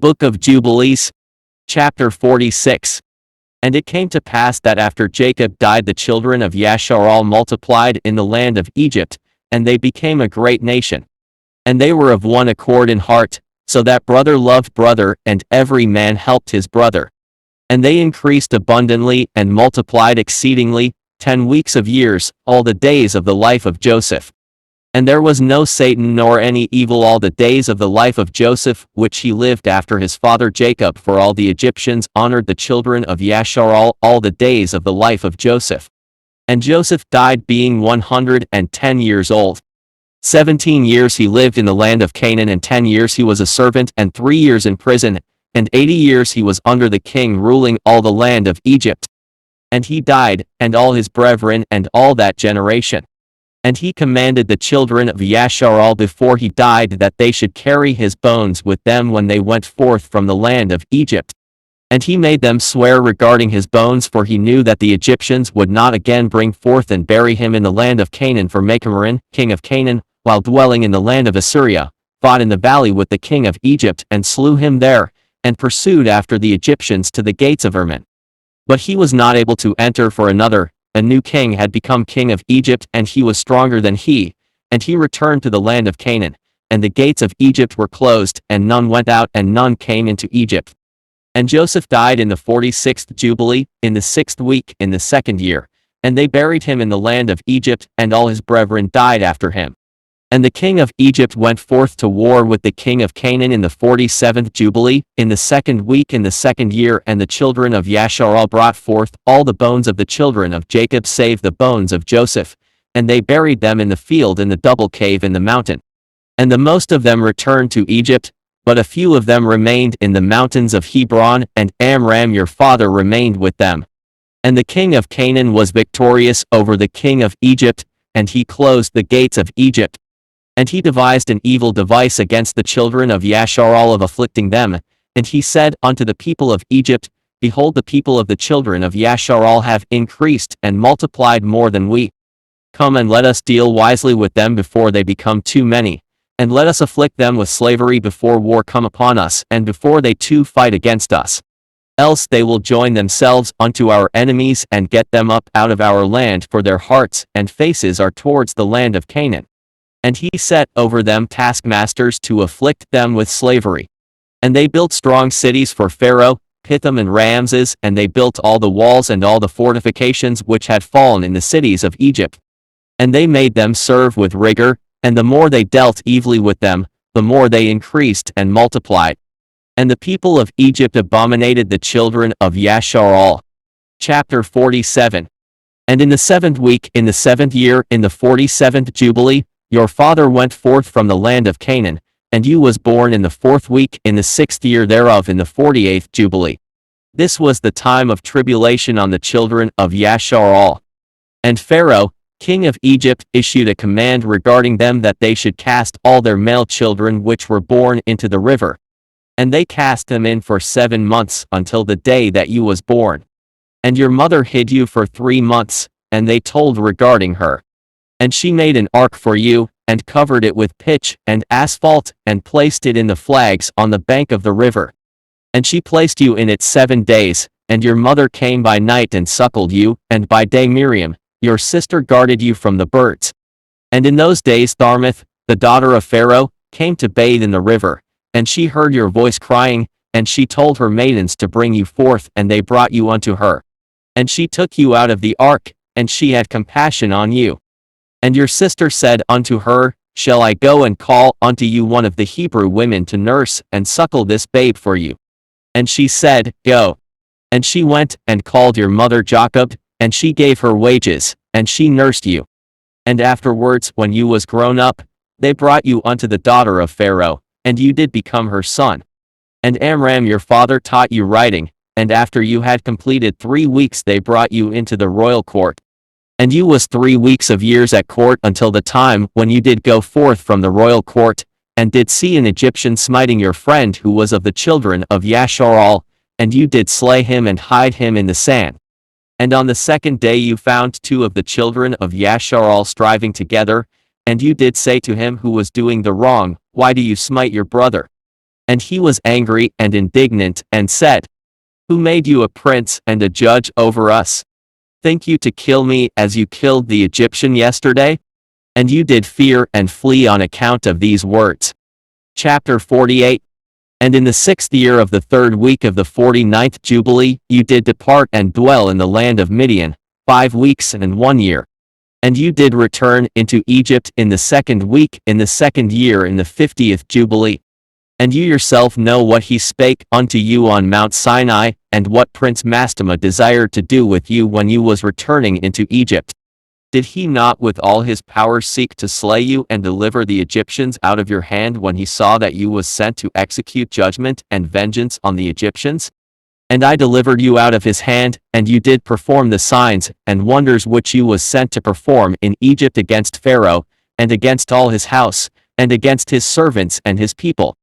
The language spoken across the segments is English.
Book of Jubilees, chapter 46. And it came to pass that after Jacob died, the children of Yashar'al multiplied in the land of Egypt, and they became a great nation. And they were of one accord in heart, so that brother loved brother, and every man helped his brother. And they increased abundantly and multiplied exceedingly, 10 weeks of years, all the days of the life of Joseph. And there was no Satan nor any evil all the days of the life of Joseph, which he lived after his father Jacob. For all the Egyptians honored the children of Yashar'al all the days of the life of Joseph. And Joseph died being 110 years old. 17 years he lived in the land of Canaan, and 10 years he was a servant, and 3 years in prison, and 80 years he was under the king, ruling all the land of Egypt. And he died, and all his brethren, and all that generation. And he commanded the children of Yashar'al before he died that they should carry his bones with them when they went forth from the land of Egypt. And he made them swear regarding his bones, for he knew that the Egyptians would not again bring forth and bury him in the land of Canaan. For Machameran, king of Canaan, while dwelling in the land of Assyria, fought in the valley with the king of Egypt, and slew him there, and pursued after the Egyptians to the gates of Erman. But he was not able to enter, for a new king had become king of Egypt, and he was stronger than he, and he returned to the land of Canaan, and the gates of Egypt were closed, and none went out and none came into Egypt. And Joseph died in the 46th Jubilee, in the 6th week, in the 2nd year, and they buried him in the land of Egypt, and all his brethren died after him. And the king of Egypt went forth to war with the king of Canaan in the 47th Jubilee, in the 2nd week, in the 2nd year. And the children of Yashar'al brought forth all the bones of the children of Jacob, save the bones of Joseph, and they buried them in the field in the double cave in the mountain. And the most of them returned to Egypt, but a few of them remained in the mountains of Hebron, and Amram your father remained with them. And the king of Canaan was victorious over the king of Egypt, and he closed the gates of Egypt. And he devised an evil device against the children of Yashar'al of afflicting them, and he said unto the people of Egypt, Behold, the people of the children of Yashar'al have increased and multiplied more than we. Come and let us deal wisely with them before they become too many, and let us afflict them with slavery before war come upon us, and before they too fight against us. Else they will join themselves unto our enemies, and get them up out of our land, for their hearts and faces are towards the land of Canaan. And he set over them taskmasters to afflict them with slavery. And they built strong cities for Pharaoh, Pithom and Ramses, and they built all the walls and all the fortifications which had fallen in the cities of Egypt. And they made them serve with rigor, and the more they dealt evilly with them, the more they increased and multiplied. And the people of Egypt abominated the children of Yashar'al. Chapter 47. And in the 7th week, in the 7th year, in the 47th Jubilee, your father went forth from the land of Canaan, and you was born in the 4th week, in the 6th year thereof, in the 48th Jubilee. This was the time of tribulation on the children of Yashar'al. And Pharaoh, king of Egypt, issued a command regarding them, that they should cast all their male children which were born into the river. And they cast them in for 7 months, until the day that you was born. And your mother hid you for 3 months, and they told regarding her. And she made an ark for you, and covered it with pitch and asphalt, and placed it in the flags on the bank of the river. And she placed you in it 7 days, and your mother came by night and suckled you, and by day Miriam, your sister, guarded you from the birds. And in those days Tharmith, the daughter of Pharaoh, came to bathe in the river, and she heard your voice crying, and she told her maidens to bring you forth, and they brought you unto her. And she took you out of the ark, and she had compassion on you. And your sister said unto her, Shall I go and call unto you one of the Hebrew women to nurse and suckle this babe for you? And she said, Go. And she went and called your mother Jochebed, and she gave her wages, and she nursed you. And afterwards, when you was grown up, they brought you unto the daughter of Pharaoh, and you did become her son. And Amram your father taught you writing, and after you had completed 3 weeks they brought you into the royal court. And you was 3 weeks of years at court, until the time when you did go forth from the royal court, and did see an Egyptian smiting your friend who was of the children of Yashar'al, and you did slay him and hide him in the sand. And on the 2nd day you found 2 of the children of Yashar'al striving together, and you did say to him who was doing the wrong, Why do you smite your brother? And he was angry and indignant, and said, Who made you a prince and a judge over us? Think you to kill me as you killed the Egyptian yesterday? And you did fear and flee on account of these words. Chapter 48. And in the 6th year of the 3rd week of the 49th Jubilee, you did depart and dwell in the land of Midian, 5 weeks and 1 year. And you did return into Egypt in the 2nd week in the 2nd year in the 50th Jubilee. And you yourself know what he spake unto you on Mount Sinai, and what Prince Mastema desired to do with you when you was returning into Egypt. Did he not with all his power seek to slay you and deliver the Egyptians out of your hand when he saw that you was sent to execute judgment and vengeance on the Egyptians? And I delivered you out of his hand, and you did perform the signs and wonders which you was sent to perform in Egypt against Pharaoh, and against all his house, and against his servants and his people.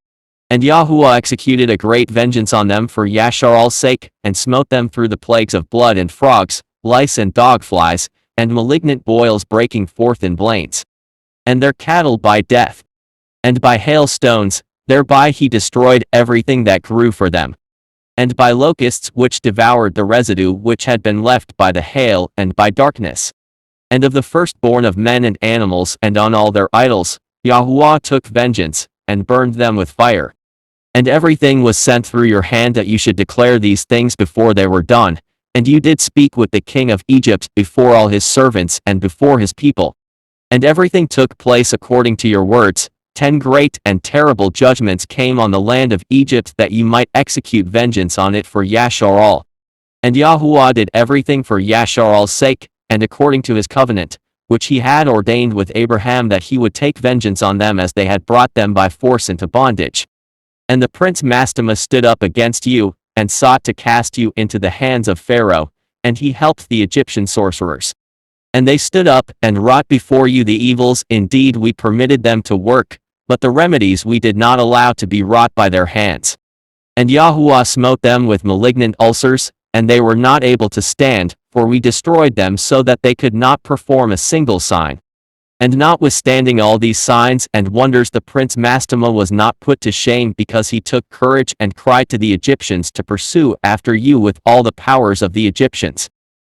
And Yahuwah executed a great vengeance on them for Yashar'al's sake, and smote them through the plagues of blood and frogs, lice and dogflies, and malignant boils breaking forth in blains. And their cattle by death. And by hailstones, thereby he destroyed everything that grew for them. And by locusts which devoured the residue which had been left by the hail, and by darkness. And of the firstborn of men and animals and on all their idols, Yahuwah took vengeance, and burned them with fire. And everything was sent through your hand that you should declare these things before they were done, and you did speak with the king of Egypt before all his servants and before his people. And everything took place according to your words. 10 great and terrible judgments came on the land of Egypt that you might execute vengeance on it for Yashar'al. And Yahuwah did everything for Yashar'al's sake, and according to his covenant, which he had ordained with Abraham that he would take vengeance on them as they had brought them by force into bondage. And the prince Mastema stood up against you, and sought to cast you into the hands of Pharaoh, and he helped the Egyptian sorcerers. And they stood up, and wrought before you the evils indeed we permitted them to work, but the remedies we did not allow to be wrought by their hands. And Yahuwah smote them with malignant ulcers, and they were not able to stand, for we destroyed them so that they could not perform a single sign. And notwithstanding all these signs and wonders the prince Mastema was not put to shame because he took courage and cried to the Egyptians to pursue after you with all the powers of the Egyptians,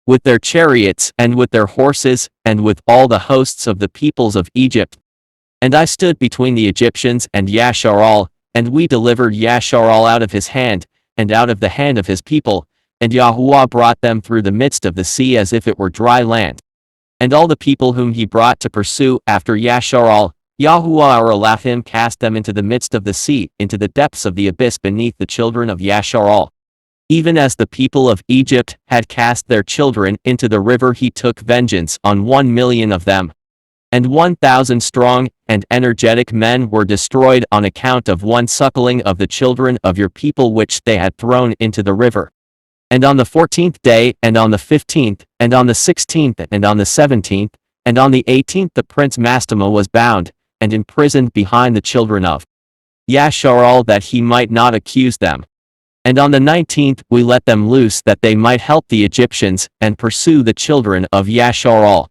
with their chariots and with their horses and with all the hosts of the peoples of Egypt. And I stood between the Egyptians and Yashar'al, and we delivered Yashar'al out of his hand, and out of the hand of his people, and Yahuwah brought them through the midst of the sea as if it were dry land. And all the people whom he brought to pursue after Yashar'al, Yahuwah our Elohim cast them into the midst of the sea, into the depths of the abyss beneath the children of Yashar'al. Even as the people of Egypt had cast their children into the river, he took vengeance on 1,000,000 of them. And 1,000 strong and energetic men were destroyed on account of one suckling of the children of your people which they had thrown into the river. And on the 14th day, and on the 15th, and on the 16th, and on the 17th, and on the 18th the prince Mastema was bound, and imprisoned behind the children of Yashar'al that he might not accuse them. And on the 19th we let them loose that they might help the Egyptians, and pursue the children of Yashar'al.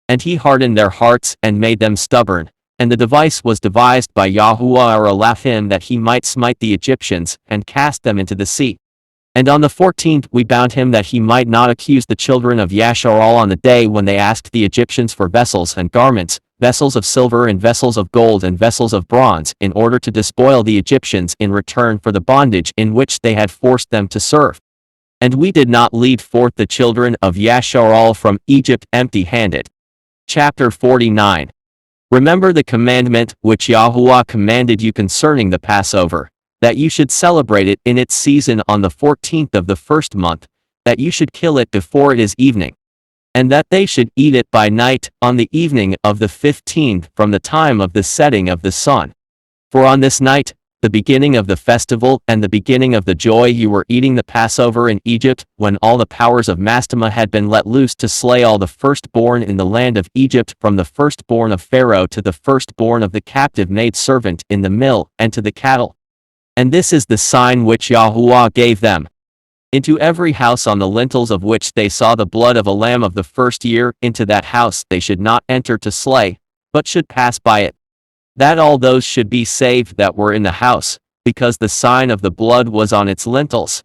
And he hardened their hearts, and made them stubborn, and the device was devised by Yahuwah our Elohim that he might smite the Egyptians, and cast them into the sea. And on the 14th we bound him that he might not accuse the children of Yashar'al on the day when they asked the Egyptians for vessels and garments, vessels of silver and vessels of gold and vessels of bronze, in order to despoil the Egyptians in return for the bondage in which they had forced them to serve. And we did not lead forth the children of Yashar'al from Egypt empty-handed. Chapter 49. Remember the commandment which Yahuwah commanded you concerning the Passover, that you should celebrate it in its season on the 14th of the first month, that you should kill it before it is evening, and that they should eat it by night, on the evening of the 15th from the time of the setting of the sun. For on this night, the beginning of the festival and the beginning of the joy, you were eating the Passover in Egypt, when all the powers of Mastema had been let loose to slay all the firstborn in the land of Egypt, from the firstborn of Pharaoh to the firstborn of the captive maidservant in the mill, and to the cattle. And this is the sign which Yahuwah gave them. Into every house on the lintels of which they saw the blood of a lamb of the first year, into that house they should not enter to slay, but should pass by it. That all those should be saved that were in the house, because the sign of the blood was on its lintels.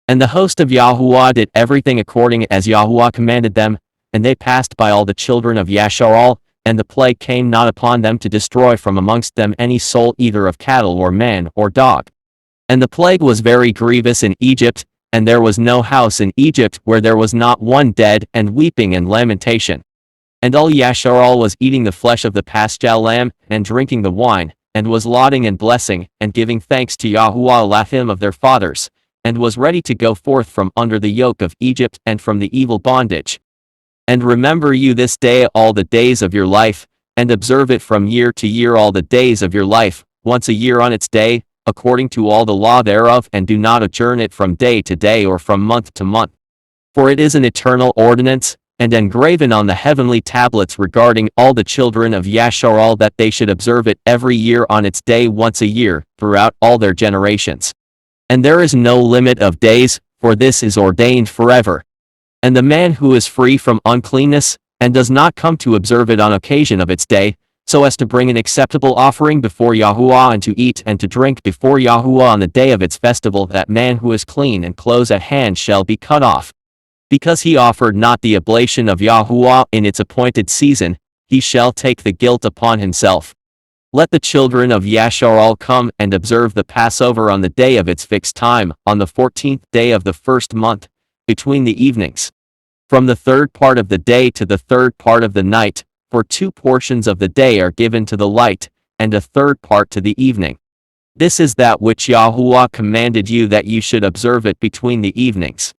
And the host of Yahuwah did everything according as Yahuwah commanded them, and they passed by all the children of Yashar'al, and the plague came not upon them to destroy from amongst them any soul either of cattle or man or dog. And the plague was very grievous in Egypt, and there was no house in Egypt where there was not one dead, and weeping and lamentation. And all Yashar'al was eating the flesh of the paschal lamb, and drinking the wine, and was lauding and blessing, and giving thanks to Yahuwah Elohim of their fathers, and was ready to go forth from under the yoke of Egypt and from the evil bondage. And remember you this day all the days of your life, and observe it from year to year all the days of your life, once a year on its day, according to all the law thereof, and do not adjourn it from day to day or from month to month. For it is an eternal ordinance, and engraven on the heavenly tablets regarding all the children of Yashar'al, that they should observe it every year on its day once a year, throughout all their generations. And there is no limit of days, for this is ordained forever. And the man who is free from uncleanness, and does not come to observe it on occasion of its day, so as to bring an acceptable offering before Yahuwah, and to eat and to drink before Yahuwah on the day of its festival, that man who is clean and close at hand shall be cut off. Because he offered not the oblation of Yahuwah in its appointed season, he shall take the guilt upon himself. Let the children of Yashar'al come and observe the Passover on the day of its fixed time, on the 14th day of the first month, between the evenings. From the third part of the day to the third part of the night, for 2 portions of the day are given to the light, and a third part to the evening. This is that which Yahuwah commanded you, that you should observe it between the evenings.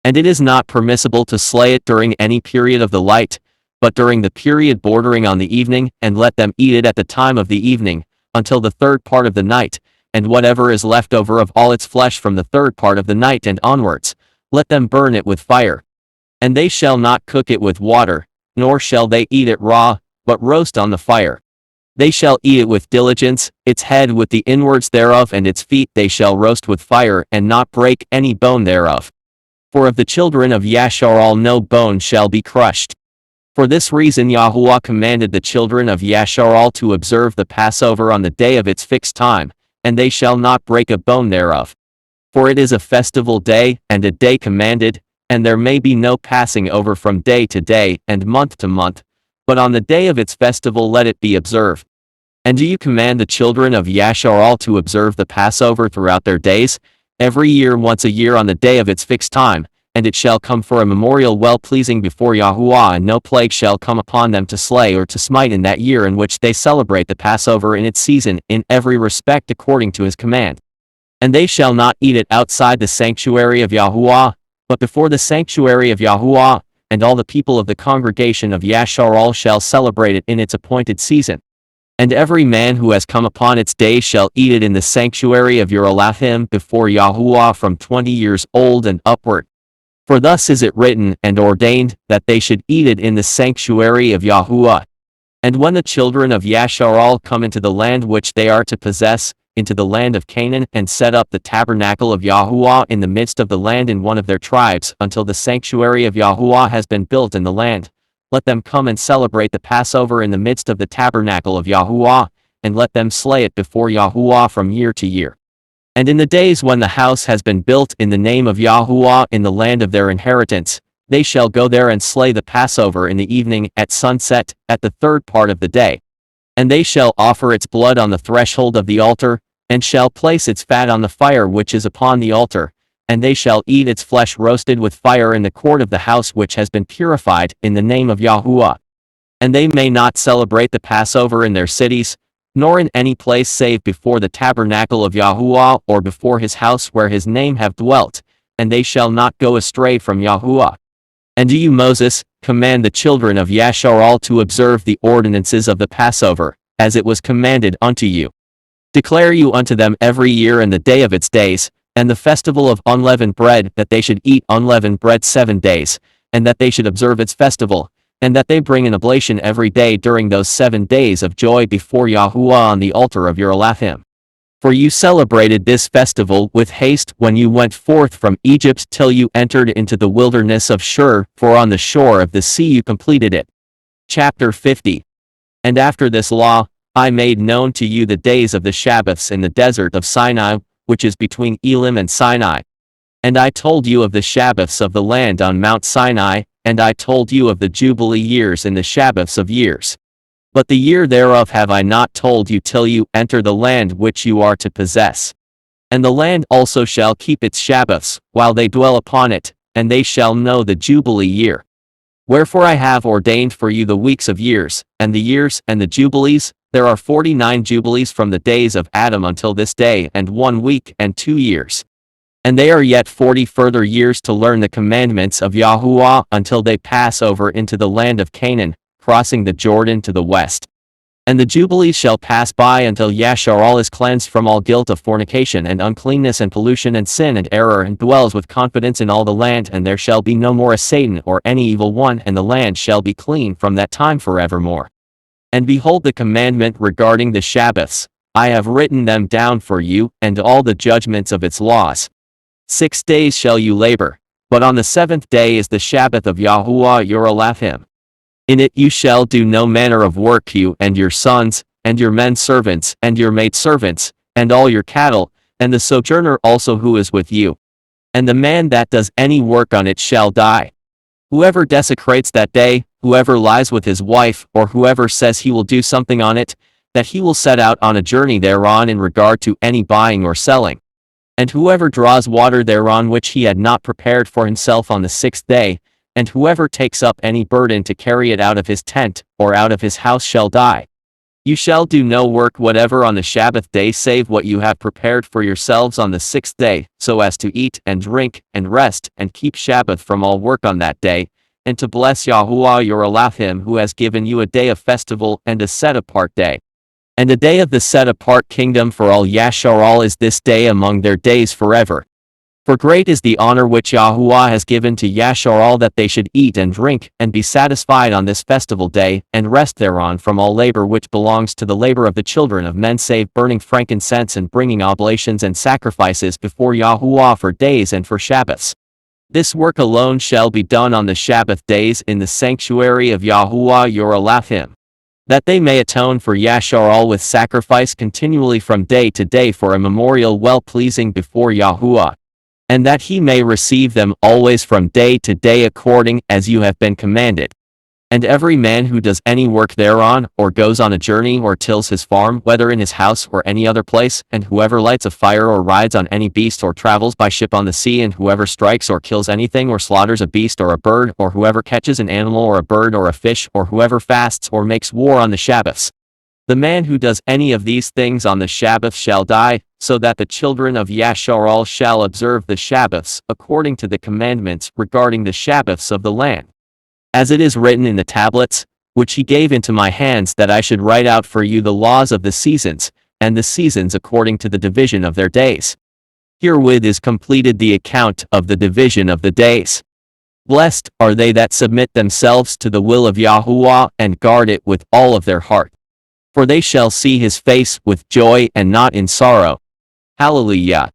And it is not permissible to slay it during any period of the light, but during the period bordering on the evening, and let them eat it at the time of the evening, until the third part of the night, and whatever is left over of all its flesh from the third part of the night and onwards, let them burn it with fire. And they shall not cook it with water, nor shall they eat it raw, but roast on the fire. They shall eat it with diligence, its head with the inwards thereof, and its feet they shall roast with fire, and not break any bone thereof. For of the children of Yashar'al no bone shall be crushed. For this reason Yahuwah commanded the children of Yashar'al to observe the Passover on the day of its fixed time, and they shall not break a bone thereof. For it is a festival day, and a day commanded, and there may be no passing over from day to day, and month to month, but on the day of its festival let it be observed. And do you command the children of Yashar'al to observe the Passover throughout their days, every year once a year on the day of its fixed time, and it shall come for a memorial well-pleasing before Yahuwah, and no plague shall come upon them to slay or to smite in that year in which they celebrate the Passover in its season, in every respect according to his command. And they shall not eat it outside the sanctuary of Yahuwah, but before the sanctuary of Yahuwah, and all the people of the congregation of Yashar'al shall celebrate it in its appointed season. And every man who has come upon its day shall eat it in the sanctuary of your Elohim before Yahuwah from 20 years old and upward. For thus is it written and ordained, that they should eat it in the sanctuary of Yahuwah. And when the children of Yashar'al come into the land which they are to possess, into the land of Canaan, and set up the tabernacle of Yahuwah in the midst of the land in one of their tribes, until the sanctuary of Yahuwah has been built in the land, let them come and celebrate the Passover in the midst of the tabernacle of Yahuwah, and let them slay it before Yahuwah from year to year. And in the days when the house has been built in the name of Yahuwah in the land of their inheritance, they shall go there and slay the Passover in the evening, at sunset, at the third part of the day. And they shall offer its blood on the threshold of the altar, and shall place its fat on the fire which is upon the altar, and they shall eat its flesh roasted with fire in the court of the house which has been purified, in the name of Yahuwah. And they may not celebrate the Passover in their cities, nor in any place save before the tabernacle of Yahuwah, or before his house where his name have dwelt, and they shall not go astray from Yahuwah. And do you, Moses, command the children of Yashar'al to observe the ordinances of the Passover, as it was commanded unto you. Declare you unto them every year in the day of its days, and the festival of unleavened bread, that they should eat unleavened bread 7 days, and that they should observe its festival, and that they bring an oblation every day during those 7 days of joy before Yahuwah on the altar of your Elohim. For you celebrated this festival with haste when you went forth from Egypt till you entered into the wilderness of Shur, for on the shore of the sea you completed it. Chapter 50. And after this law, I made known to you the days of the Sabbaths in the desert of Sinai, which is between Elim and Sinai. And I told you of the Sabbaths of the land on Mount Sinai, and I told you of the Jubilee years in the Sabbaths of years. But the year thereof have I not told you till you enter the land which you are to possess. And the land also shall keep its Sabbaths, while they dwell upon it, and they shall know the Jubilee year. Wherefore I have ordained for you the weeks of years, and the years, and the Jubilees. There are 49 Jubilees from the days of Adam until this day, and 1 week and 2 years. And they are yet 40 further years to learn the commandments of Yahuwah until they pass over into the land of Canaan, crossing the Jordan to the west. And the Jubilees shall pass by until Yashar'al is cleansed from all guilt of fornication and uncleanness and pollution and sin and error, and dwells with confidence in all the land, and there shall be no more a Satan or any evil one, and the land shall be clean from that time forevermore. And behold, the commandment regarding the Sabbaths, I have written them down for you, and all the judgments of its laws. 6 days shall you labor, but on the 7th day is the Sabbath of Yahuwah your Elohim. In it you shall do no manner of work, you and your sons, and your men servants, and your maidservants, and all your cattle, and the sojourner also who is with you. And the man that does any work on it shall die. Whoever desecrates that day, whoever lies with his wife, or whoever says he will do something on it, that he will set out on a journey thereon in regard to any buying or selling. And whoever draws water thereon which he had not prepared for himself on the 6th day, and whoever takes up any burden to carry it out of his tent, or out of his house shall die. You shall do no work whatever on the Sabbath day save what you have prepared for yourselves on the 6th day, so as to eat and drink, and rest, and keep Sabbath from all work on that day, and to bless Yahuwah your Elohim who has given you a day of festival and a set-apart day. And a day of the set-apart kingdom for all Yashar'al is this day among their days forever. For great is the honor which Yahuwah has given to Yashar'al that they should eat and drink, and be satisfied on this festival day, and rest thereon from all labor which belongs to the labor of the children of men, save burning frankincense and bringing oblations and sacrifices before Yahuwah for days and for Sabbaths. This work alone shall be done on the Sabbath days in the sanctuary of Yahuwah your Elohim, that they may atone for Yashar'al with sacrifice continually from day to day for a memorial well-pleasing before Yahuwah, and that he may receive them always from day to day according as you have been commanded. And every man who does any work thereon, or goes on a journey, or tills his farm, whether in his house or any other place, and whoever lights a fire or rides on any beast or travels by ship on the sea, and whoever strikes or kills anything or slaughters a beast or a bird, or whoever catches an animal or a bird or a fish, or whoever fasts or makes war on the Sabbaths. The man who does any of these things on the Sabbath shall die, so that the children of Yashar'al shall observe the Sabbaths according to the commandments regarding the Sabbaths of the land, as it is written in the tablets, which he gave into my hands, that I should write out for you the laws of the seasons, and the seasons according to the division of their days. Herewith is completed the account of the division of the days. Blessed are they that submit themselves to the will of Yahuwah, and guard it with all of their heart. For they shall see his face with joy and not in sorrow. Hallelujah.